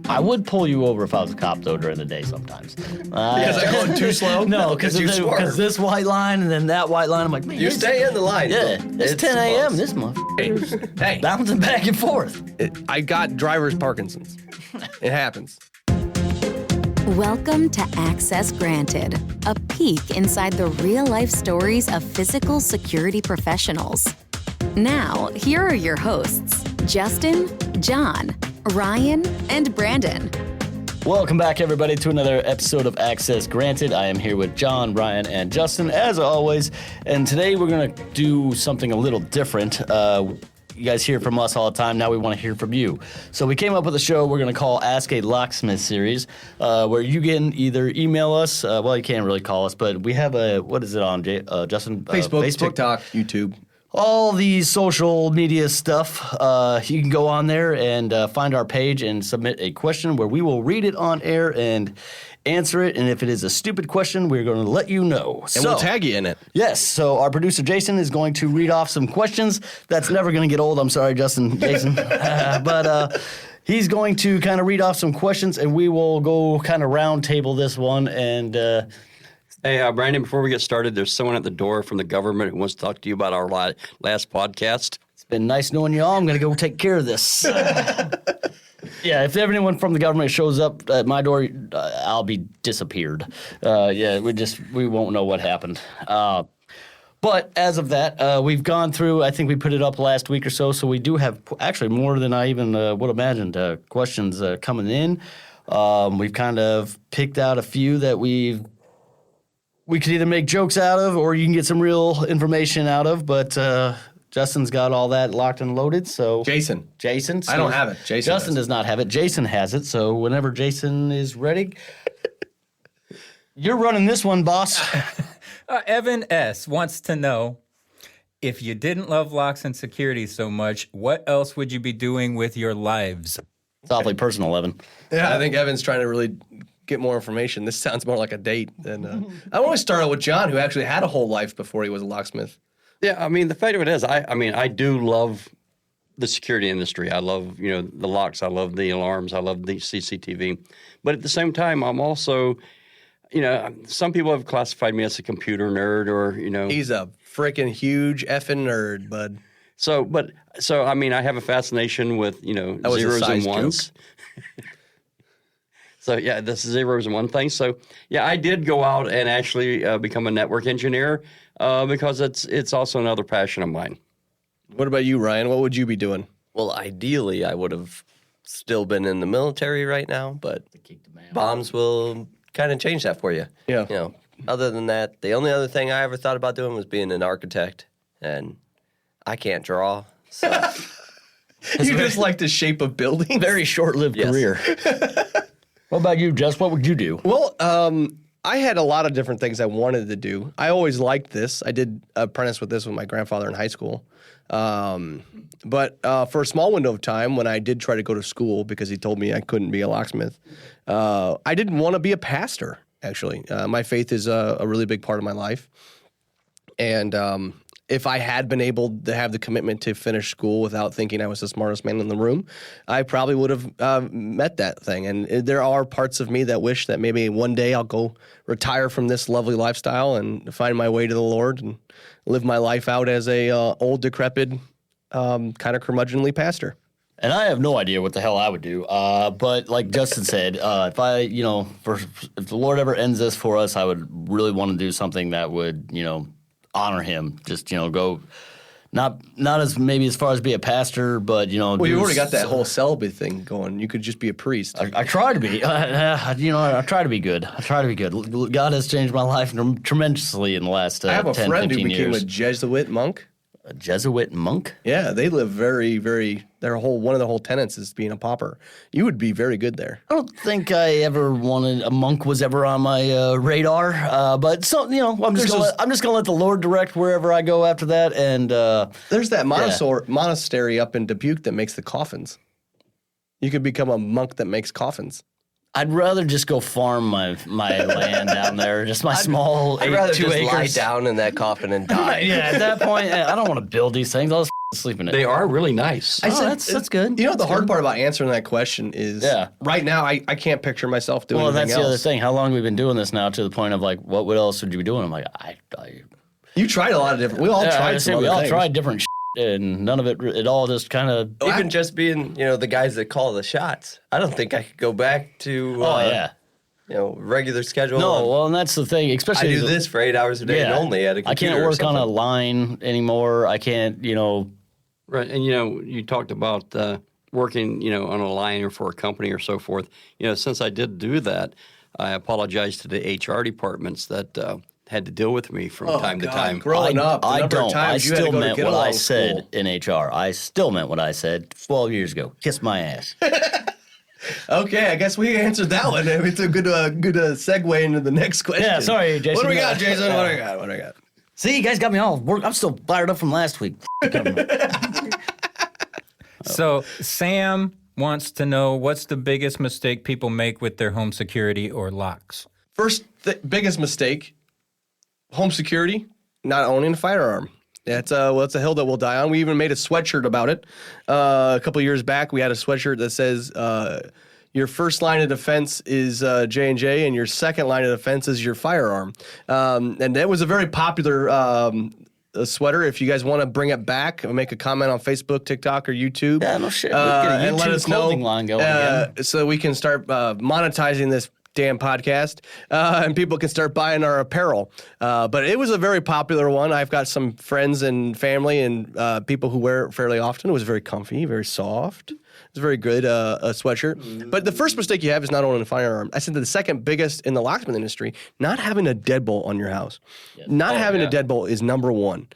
I would pull you over if I was a cop, though, during the day sometimes. Because I'm going too slow? No, because this white line and then that white line, I'm like, man, You stay in the line. yeah, it's 10 a.m. This motherfucker. Hey, Bouncing back and forth. I got driver's Parkinson's. It happens. Welcome to Access Granted, a peek inside the real-life stories of physical security professionals. Now, here are your hosts, Justin, John, Ryan, and Brandon. Welcome back, everybody, to another episode of Access Granted. I am here with John, Ryan, and Justin, as always. And today we're going to do something a little different. You guys hear from us all the time. Now we want to hear from you. So we came up with a show we're going to call Ask a Locksmith series, where you can either email us. Well, you can't really call us, but we have a, what is it on, Justin? Facebook, TikTok, YouTube. All the social media stuff. You can go on there and find our page and submit a question where we will read it on air and answer it. And if it is a stupid question, we're going to let you know. And we'll tag you in it. Yes. So our producer, Jason, is going to read off some questions. That's never going to get old. I'm sorry, Jason. But he's going to kind of read off some questions, and we will go kind of round table this one. And Hey, Brandon, before we get started, there's someone at the door from the government who wants to talk to you about our last podcast. it's been nice knowing you all. I'm going to go take care of this. Yeah, if anyone from the government shows up at my door, I'll be disappeared. Yeah, we won't know what happened. But as of that, we've gone through, I think we put it up last week or so we do have actually more than I even would have imagined questions coming in. We've kind of picked out a few that we could either make jokes out of or you can get some real information out of, but Justin's got all that locked and loaded, so... Jason. So I don't have it. Justin does not have it. Jason has it, so whenever Jason is ready... You're running this one, boss. Evan S. wants to know, if you didn't love locks and security so much, what else would you be doing with your lives? It's awfully personal, Evan. Yeah, I think Evan's trying to really get more information. This sounds more like a date than... I want to start out with John, who actually had a whole life before he was a locksmith. Yeah, I mean, the fact of it is, I do love the security industry. I love, the locks. I love the alarms. I love the CCTV. But at the same time, I'm also, some people have classified me as a computer nerd or, He's a freaking huge effing nerd, bud. So I mean, I have a fascination with, was a zeros and size ones. So, yeah, this is zeros and one thing. So, yeah, I did go out and actually become a network engineer because it's also another passion of mine. What about you, Ryan? What would you be doing? Well, ideally, I would have still been in the military right now, but bombs will kind of change that for you. Yeah. Other than that, the only other thing I ever thought about doing was being an architect, and I can't draw, so... You just like the shape of buildings? Very short-lived career. What about you, Jess? What would you do? Well, I had a lot of different things I wanted to do. I always liked this. I did apprentice with this with my grandfather in high school. But for a small window of time, when I did try to go to school because he told me I couldn't be a locksmith, I didn't want to be a pastor, actually. My faith is a really big part of my life. And if I had been able to have the commitment to finish school without thinking I was the smartest man in the room, I probably would have met that thing. And there are parts of me that wish that maybe one day I'll go retire from this lovely lifestyle and find my way to the Lord and live my life out as a old, decrepit, kind of curmudgeonly pastor. And I have no idea what the hell I would do. But like Justin said, if the Lord ever ends this for us, I would really want to do something that would, honor him. Just, go not as maybe as far as be a pastor, but, Well, you already got that whole celibacy thing going. You could just be a priest. I try to be. I try to be good. God has changed my life tremendously in the last 10, 15 years. I have a friend who became a Jesuit monk. A Jesuit monk? Yeah, they live very, very. One of the whole tenets is being a pauper. You would be very good there. I don't think I ever wanted a monk was ever on my radar. But so I'm just gonna let the Lord direct wherever I go after that. And there's that monastery up in Dubuque that makes the coffins. You could become a monk that makes coffins. I'd rather just go farm my land down there, just my small I'd rather 2 just acres. lie down in that coffin and die. Yeah, at that point, I don't want to build these things. I'll just sleep in it. They are really nice. Oh, that's good. You know, the hard part about answering that question is, right now, I can't picture myself doing Well, anything that's the other else. thing. How long have we been doing this now to the point of like, what else would you be doing? I'm like, You tried a lot of different. We all tried some we other all things. tried different and none of it all just kind of. Even just being, the guys that call the shots. I don't think I could go back to, regular schedule. No, well, and that's the thing, I especially. do this for 8 hours a day and only at a I computer. can't or work on a something. line anymore. I can't, Right, and you talked about working, on a line or for a company or so forth. Since I did do that, I apologize to the HR departments that had to deal with me from time to time. Growing up, the I number of don't. I times you had to still go to meant get what along I said school. in HR. I still meant what I said 12 years ago. Kiss my ass. Okay, I guess we answered that one. It's a good segue into the next question. Yeah, sorry, Jason. What do we got, Jason? What do we got? See, you guys got me all worked. I'm still fired up from last week. So Sam wants to know what's the biggest mistake people make with their home security or locks? First, biggest mistake, home security, not owning a firearm. It's a hill that we'll die on. We even made a sweatshirt about it. A couple years back, we had a sweatshirt that says, your first line of defense is J&J, and your second line of defense is your firearm. And that was a very popular a sweater. If you guys want to bring it back, make a comment on Facebook, TikTok, or YouTube. Yeah, no shit. Let's get a and let YouTube us know clothing line going again. so we can start monetizing this damn podcast, and people can start buying our apparel. But it was a very popular one. I've got some friends and family and people who wear it fairly often. It was very comfy, very soft. It's a very good a sweatshirt. But the first mistake you have is not owning a firearm. I said the second biggest in the locksmith industry, not having a deadbolt on your house. Not having a deadbolt is number one.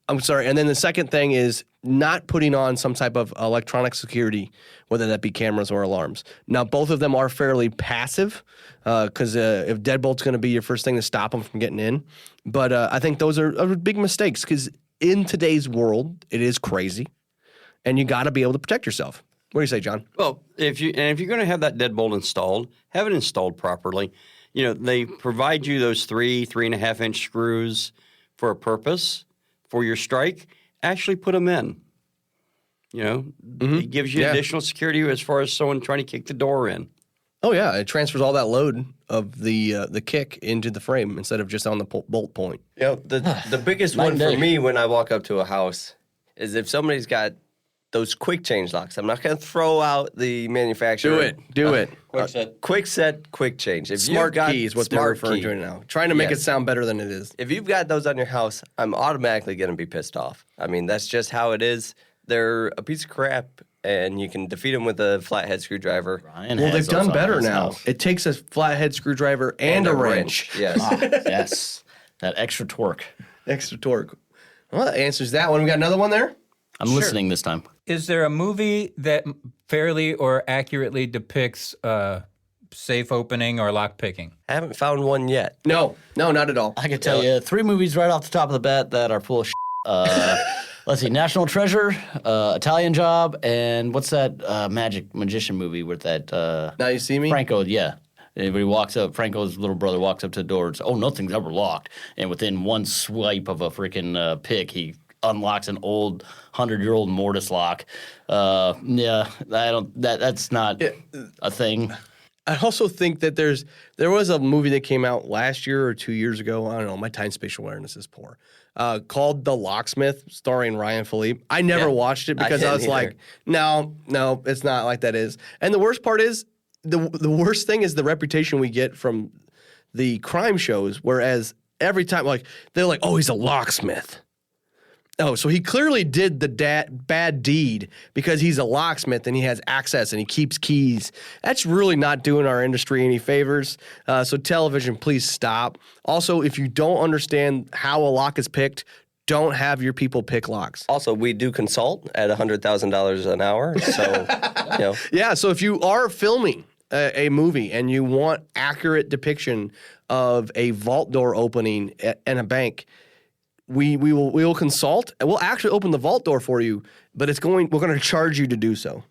I'm sorry. And then the second thing is not putting on some type of electronic security, whether that be cameras or alarms. Now, both of them are fairly passive because if deadbolt's going to be your first thing to stop them from getting in. But I think those are big mistakes because in today's world, it is crazy, and you got to be able to protect yourself. What do you say, John? Well, if you're going to have that deadbolt installed, have it installed properly. They provide you those 3.5 inch screws for a purpose for your strike. Actually, put them in. It gives you additional security as far as someone trying to kick the door in. Oh yeah, it transfers all that load of the kick into the frame instead of just on the bolt point. The biggest Night one and for day. me when I walk up to a house is if somebody's got those quick change locks. I'm not going to throw out the manufacturer. Do it. Quick set, quick change. If you've Smart got key is what they're smart referring key, to now. Trying to make it Yes. sound better than it is. If you've got those on your house, I'm automatically going to be pissed off. I mean, that's just how it is. They're a piece of crap, and you can defeat them with a flathead screwdriver. Ryan Well, has they've done those on better his now. house. It takes a flathead screwdriver and a wrench. Yes. Yes. That extra torque. Extra torque. Well, that answers that one. We got another one there? I'm listening this time. Is there a movie that fairly or accurately depicts safe opening or lock picking? I haven't found one yet. No, not at all. I can tell you 3 movies right off the top of the bat that are full of shit. Let's see, National Treasure, Italian Job, and what's that magician movie with that Now you see me? Franco? Yeah. Everybody walks up. Franco's little brother walks up to the door and says, "Oh, nothing's ever locked." And within one swipe of a freaking pick, he unlocks an old 100-year-old mortise lock. Yeah, I don't. That's not a thing. I also think that there was a movie that came out last year or 2 years ago. I don't know. My time spatial awareness is poor. Called The Locksmith, starring Ryan Philippe. I never watched it because I didn't was like, either. no, it's not like that is. And the worst part is, the worst thing is the reputation we get from the crime shows, whereas every time, like, they're like, oh, he's a locksmith. Oh, so he clearly did the bad deed because he's a locksmith and he has access and he keeps keys. That's really not doing our industry any favors. So television, please stop. Also, if you don't understand how a lock is picked, don't have your people pick locks. Also, we do consult at $100,000 an hour. So, Yeah, so if you are filming a movie and you want accurate depiction of a vault door opening in a bank, we will consult and we'll actually open the vault door for you, but we're going to charge you to do so.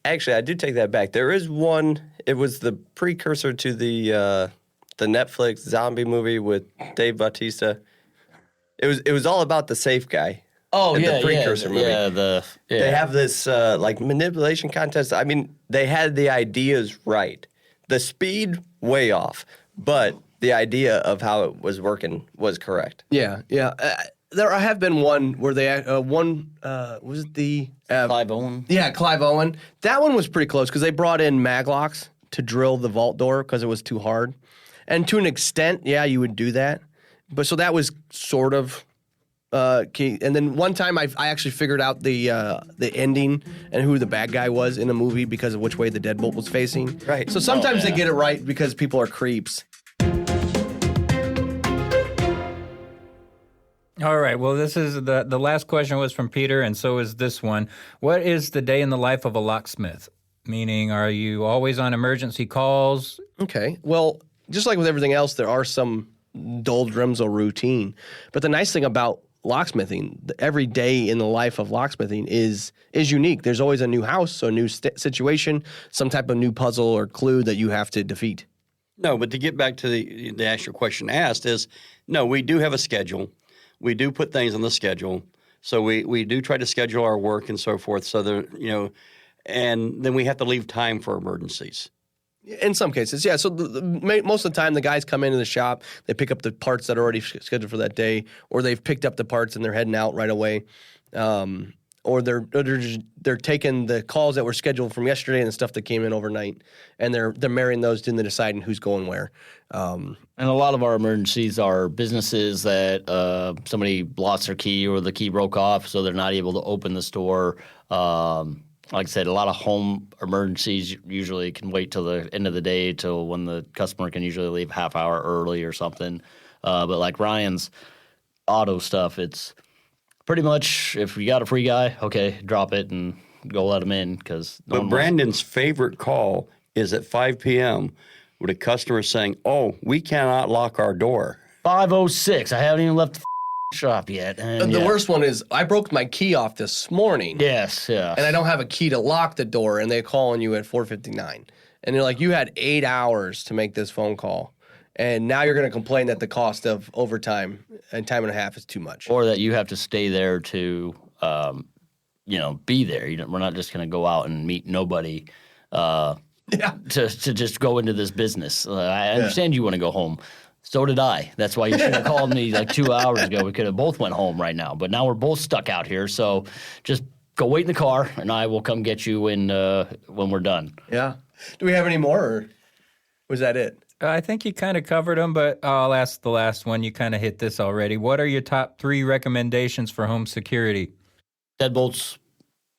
actually, I do take that back. There is one. It was the precursor to the Netflix zombie movie with Dave Bautista. It was all about the safe guy. Oh, the yeah, precursor movie. They have this like manipulation contest. I mean, they had the ideas right. The speed way off, but the idea of how it was working was correct. Yeah. There have been one where they was it the Clive Owen. Yeah, Clive Owen. That one was pretty close because they brought in maglocks to drill the vault door because it was too hard. And to an extent, yeah, you would do that. But so that was sort of key. And then one time I actually figured out the ending and who the bad guy was in a movie because of which way the deadbolt was facing. Right. So sometimes they get it right because people are creeps. All right. Well, this is the last question was from Peter, and so is this one. What is the day in the life of a locksmith? Meaning, are you always on emergency calls? Okay. Well, just like with everything else, there are some doldrums or routine. But the nice thing about locksmithing, every day in the life of locksmithing is unique. There's always a new house, so a new situation, some type of new puzzle or clue that you have to defeat. No, but to get back to the actual question asked is, no, we do have a schedule. We do put things on the schedule. So we do try to schedule our work and so forth. So there, and then we have to leave time for emergencies. In some cases, yeah. So most of the time, the guys come into the shop, they pick up the parts that are already scheduled for that day, or they've picked up the parts and they're heading out right away, or they're taking the calls that were scheduled from yesterday and the stuff that came in overnight, and they're marrying those and they're deciding who's going where. And a lot of our emergencies are businesses that somebody lost their key or the key broke off, so they're not able to open the store. Like I said, a lot of home emergencies usually can wait till the end of the day, till when the customer can usually leave half hour early or something. But like Ryan's auto stuff, it's pretty much if you got a free guy, okay, drop it and go let him in. But Brandon's favorite call is at 5 p.m. with a customer saying, "Oh, we cannot lock our door." 5:06. I haven't even left the shop yet. And The worst one is I broke my key off this morning. Yes, yeah. And I don't have a key to lock the door, and they're calling you at 4:59. And they're like, you had 8 hours to make this phone call, and now you're going to complain that the cost of overtime and time and a half is too much. Or that you have to stay there to, be there. We're not just going to go out and meet nobody to just go into this business. I understand you want to go home. So did I. That's why you should have called me like 2 hours ago. We could have both went home right now. But now we're both stuck out here. So just go wait in the car, and I will come get you when we're done. Yeah. Do we have any more, or was that it? I think you kind of covered them, but I'll ask the last one. You kind of hit this already. What are your top 3 recommendations for home security? Deadbolts,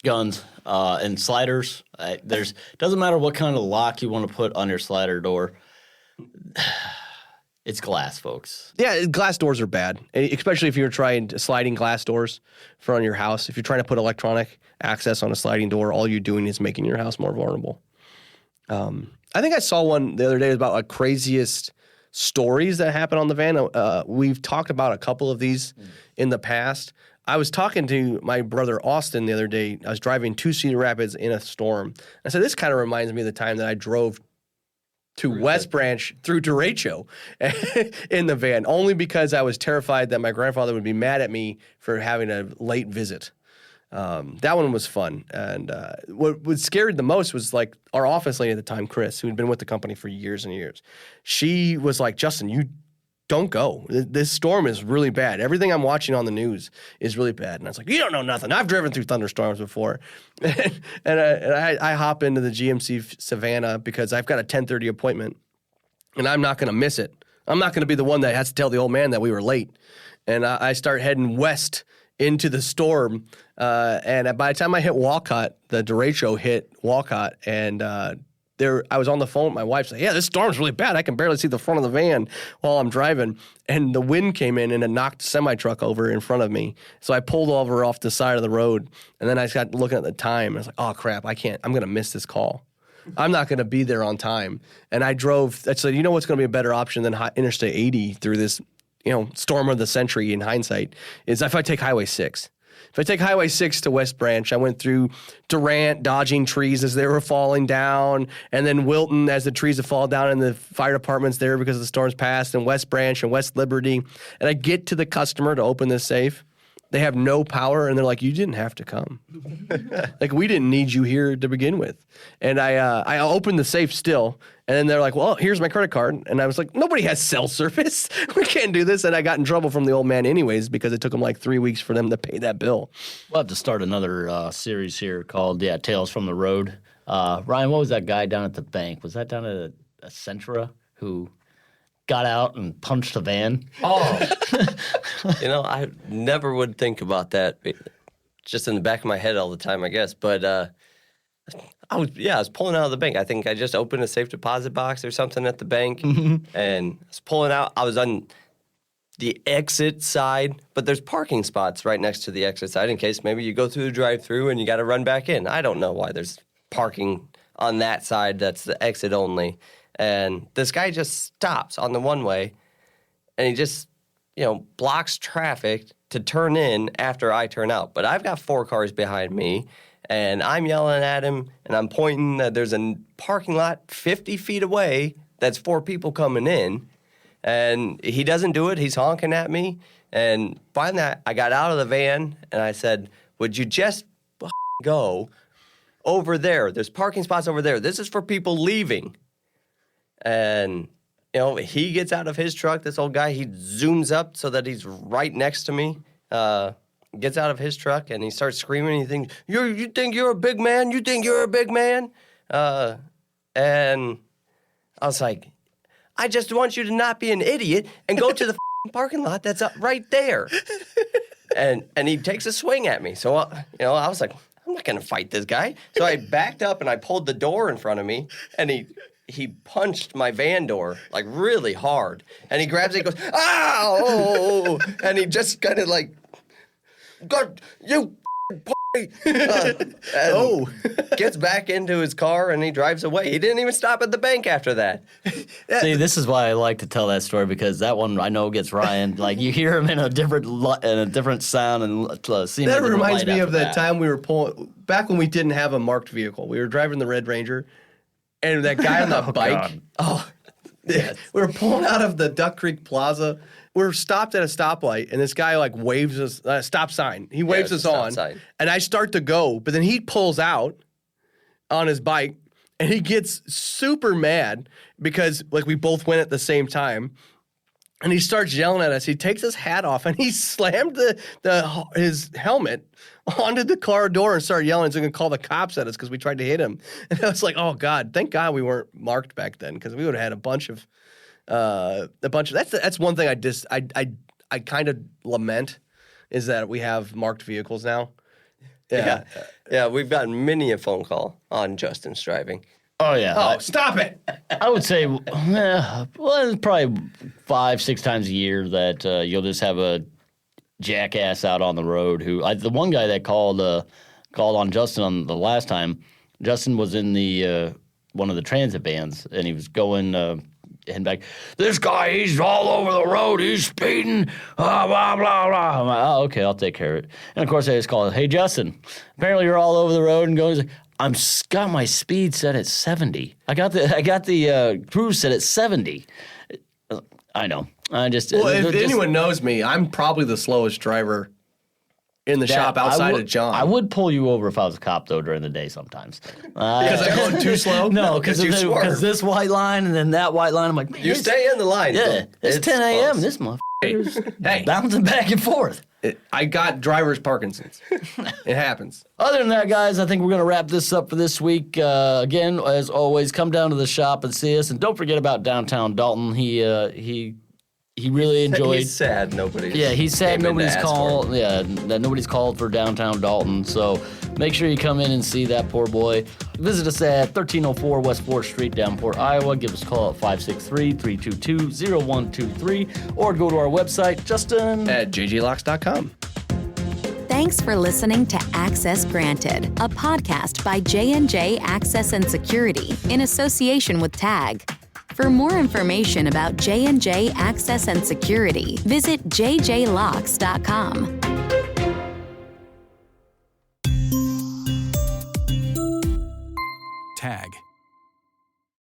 guns, and sliders. Doesn't matter what kind of lock you want to put on your slider door. It's glass, folks. Yeah, glass doors are bad, especially if you're trying sliding glass doors for on your house. If you're trying to put electronic access on a sliding door, all you're doing is making your house more vulnerable. I think I saw one the other day about like craziest stories that happen on the van. We've talked about a couple of these in the past. I was talking to my brother Austin the other day. I was driving to Cedar Rapids in a storm. I said, this kind of reminds me of the time that I drove to West Branch through Derecho in the van, only because I was terrified that my grandfather would be mad at me for having a late visit. That one was fun. And what scared the most was like our office lady at the time, Chris, who had been with the company for years and years. She was like, Justin, you don't go. This storm is really bad. Everything I'm watching on the news is really bad. And I was like, you don't know nothing. I've driven through thunderstorms before. and I hop into the GMC Savannah because I've got a 10:30 appointment, and I'm not going to miss it. I'm not going to be the one that has to tell the old man that we were late. And I start heading west into the storm. And by the time I hit Walcott, the derecho hit Walcott, and I was on the phone with my wife saying, yeah, this storm's really bad. I can barely see the front of the van while I'm driving. And the wind came in and it knocked a semi-truck over in front of me. So I pulled over off the side of the road. And then I just got looking at the time. And I was like, oh, crap, I'm going to miss this call. I'm not going to be there on time. And I said, you know what's going to be a better option than Interstate 80 through this, storm of the century in hindsight, is if I take Highway 6. If I take Highway 6 to West Branch, I went through Durant, dodging trees as they were falling down, and then Wilton as the trees have fallen down, and the fire department's there because the storm's passed, and West Branch and West Liberty. And I get to the customer to open this safe. They have no power, and they're like, you didn't have to come. Like, we didn't need you here to begin with. And I opened the safe still, and then they're like, well, here's my credit card. And I was like, nobody has cell service. We can't do this. And I got in trouble from the old man anyways because it took them like 3 weeks for them to pay that bill. We'll have to start another series here called Tales from the Road. Ryan, what was that guy down at the bank? Was that down at a Centra who got out and punched a van? Oh, I never would think about that. Just in the back of my head all the time, I guess. But I was pulling out of the bank. I think I just opened a safe deposit box or something at the bank, and I was pulling out. I was on the exit side, but there's parking spots right next to the exit side in case maybe you go through the drive-through and you got to run back in. I don't know why there's parking on that side. That's the exit only. And this guy just stops on the one-way, and he just, blocks traffic to turn in after I turn out. But I've got 4 cars behind me, and I'm yelling at him, and I'm pointing that there's a parking lot 50 feet away that's 4 people coming in, and he doesn't do it. He's honking at me, and finally I got out of the van, and I said, would you just go over there? There's parking spots over there. This is for people leaving. And, he gets out of his truck, this old guy, he zooms up so that he's right next to me, gets out of his truck, and he starts screaming. He thinks, you think you're a big man? You think you're a big man? And I was like, I just want you to not be an idiot and go to the parking lot that's up right there. And he takes a swing at me. So, I was like, I'm not going to fight this guy. So I backed up and I pulled the door in front of me, and he punched my van door, like, really hard. And he grabs it and goes, ow! And he just kind of like, God, you gets back into his car and he drives away. He didn't even stop at the bank after that. See, this is why I like to tell that story, because that one I know gets Ryan. Like, you hear him in a different sound and see him. That reminds me of that time we were pulling, back when we didn't have a marked vehicle. We were driving the Red Ranger. And that guy on the bike, yes. We were pulling out of the Duck Creek Plaza. We were stopped at a stoplight, and this guy waves us, stop sign. He waves us on, and I start to go, but then he pulls out on his bike, and he gets super mad because we both went at the same time. And he starts yelling at us. He takes his hat off, and he slammed his helmet onto the car door and started yelling. He's going to call the cops at us because we tried to hit him. And I was like, oh, God, thank God we weren't marked back then, because we would have had a bunch of that's one thing I kind of lament, is that we have marked vehicles now. Yeah, we've gotten many a phone call on Justin's driving. Oh, yeah. Oh, stop it. I would say, it's probably 5-6 times a year that you'll just have a jackass out on the road the one guy that called on Justin on the last time, Justin was in the one of the transit vans, and he was going heading back. This guy, he's all over the road. He's speeding. Blah, blah, blah. I'm like, oh, okay, I'll take care of it. And, of course, I just called, hey, Justin, apparently you're all over the road and going, got my speed set at 70. I got the cruise set at 70. I know. If anyone knows me, I'm probably the slowest driver in the shop outside of John. I would pull you over if I was a cop, though, during the day sometimes. Because I'm going too slow? No, because this white line and then that white line, I'm like, man, you stay in the line. Yeah, it's 10 a.m. This motherfucker's bouncing back and forth. I got driver's Parkinson's. It happens. Other than that, guys, I think we're going to wrap this up for this week. Again, as always, come down to the shop and see us. And don't forget about downtown Dalton. He really enjoyed. He's sad nobody's. Yeah, he's sad nobody's called. Yeah, that nobody's called for downtown Dalton. So make sure you come in and see that poor boy. Visit us at 1304 West 4th Street, Davenport, Iowa. Give us a call at 563-322-0123, or go to our website, Justin, at jjlocks.com. Thanks for listening to Access Granted, a podcast by J&J Access and Security in association with TAG. For more information about J&J Access and Security, visit jjlocks.com.